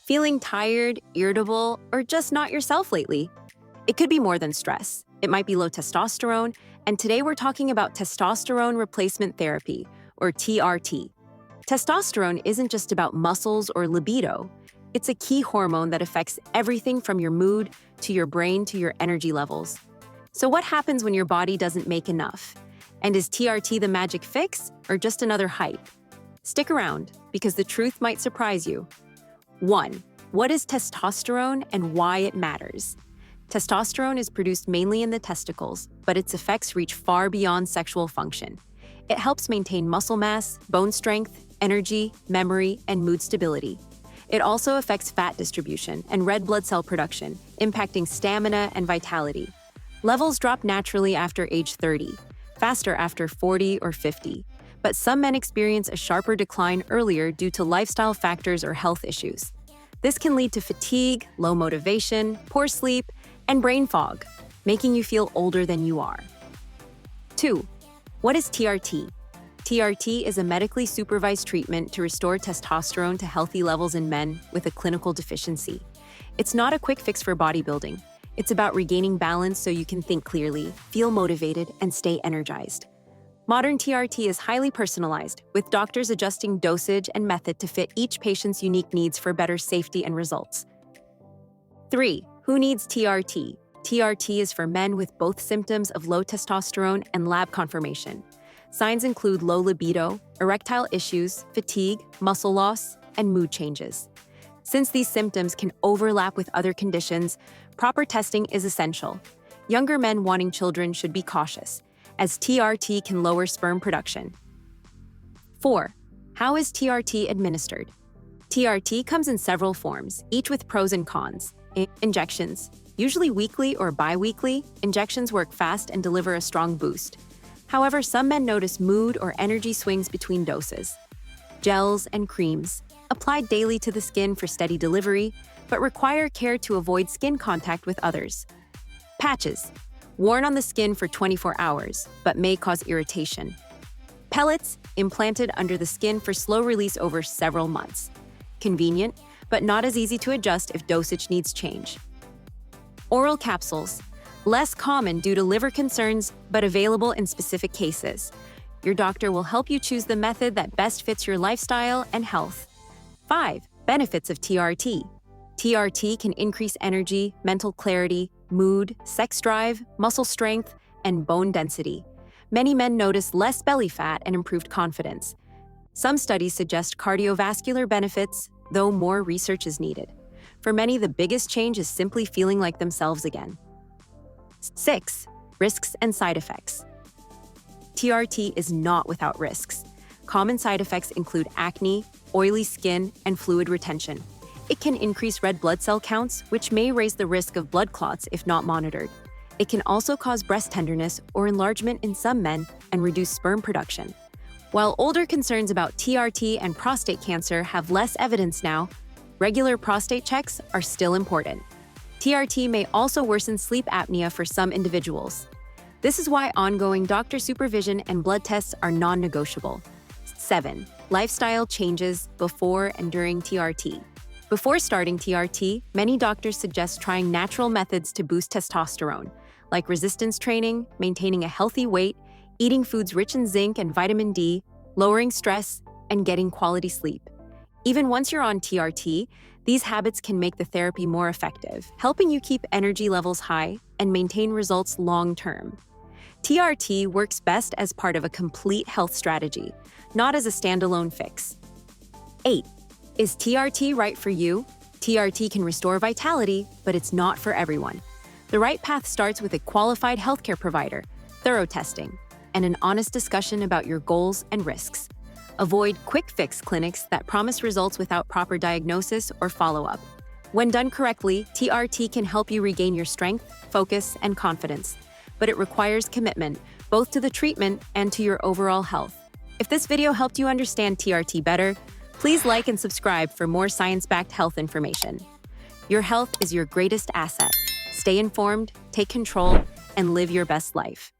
Feeling tired, irritable, or just not yourself lately? It could be more than stress. It might be low testosterone, and today we're talking about testosterone replacement therapy, or TRT. Testosterone isn't just about muscles or libido. It's a key hormone that affects everything from your mood to your brain to your energy levels. So what happens when your body doesn't make enough? And is TRT the magic fix or just another hype? Stick around, because the truth might surprise you. 1. What is testosterone and why it matters? Testosterone is produced mainly in the testicles, but its effects reach far beyond sexual function. It helps maintain muscle mass, bone strength, energy, memory, and mood stability. It also affects fat distribution and red blood cell production, impacting stamina and vitality. Levels drop naturally after age 30, faster after 40 or 50, but some men experience a sharper decline earlier due to lifestyle factors or health issues. This can lead to fatigue, low motivation, poor sleep, and brain fog, making you feel older than you are. 2. What is TRT? TRT is a medically supervised treatment to restore testosterone to healthy levels in men with a clinical deficiency. It's not a quick fix for bodybuilding. It's about regaining balance so you can think clearly, feel motivated, and stay energized. Modern TRT is highly personalized, with doctors adjusting dosage and method to fit each patient's unique needs for better safety and results. 3. Who needs TRT? TRT is for men with both symptoms of low testosterone and lab confirmation. Signs include low libido, erectile issues, fatigue, muscle loss, and mood changes. Since these symptoms can overlap with other conditions, proper testing is essential. Younger men wanting children should be cautious, as TRT can lower sperm production. 4. How is TRT administered? TRT comes in several forms, each with pros and cons. Injections. Usually weekly or bi-weekly, injections work fast and deliver a strong boost. However, some men notice mood or energy swings between doses. Gels and creams. Applied daily to the skin for steady delivery, but require care to avoid skin contact with others. Patches. Worn on the skin for 24 hours, but may cause irritation. Pellets, implanted under the skin for slow release over several months. Convenient, but not as easy to adjust if dosage needs change. Oral capsules. Less common due to liver concerns, but available in specific cases. Your doctor will help you choose the method that best fits your lifestyle and health. 5. Benefits of TRT. TRT can increase energy, mental clarity, mood, sex drive, muscle strength, and bone density. Many men notice less belly fat and improved confidence. Some studies suggest cardiovascular benefits, though more research is needed. For many, the biggest change is simply feeling like themselves again. 6. Risks and side effects. TRT is not without risks. Common side effects include acne, oily skin, and fluid retention. It can increase red blood cell counts, which may raise the risk of blood clots if not monitored. It can also cause breast tenderness or enlargement in some men and reduce sperm production. While older concerns about TRT and prostate cancer have less evidence now, regular prostate checks are still important. TRT may also worsen sleep apnea for some individuals. This is why ongoing doctor supervision and blood tests are non-negotiable. 7. Lifestyle changes before and during TRT. Before starting TRT, many doctors suggest trying natural methods to boost testosterone, like resistance training, maintaining a healthy weight, eating foods rich in zinc and vitamin D, lowering stress, and getting quality sleep. Even once you're on TRT, these habits can make the therapy more effective, helping you keep energy levels high and maintain results long-term. TRT works best as part of a complete health strategy, not as a standalone fix. 8. Is TRT right for you? TRT can restore vitality, but it's not for everyone. The right path starts with a qualified healthcare provider, thorough testing, and an honest discussion about your goals and risks. Avoid quick-fix clinics that promise results without proper diagnosis or follow-up. When done correctly, TRT can help you regain your strength, focus, and confidence. But it requires commitment, both to the treatment and to your overall health. If this video helped you understand TRT better, please like and subscribe for more science-backed health information. Your health is your greatest asset. Stay informed, take control, and live your best life.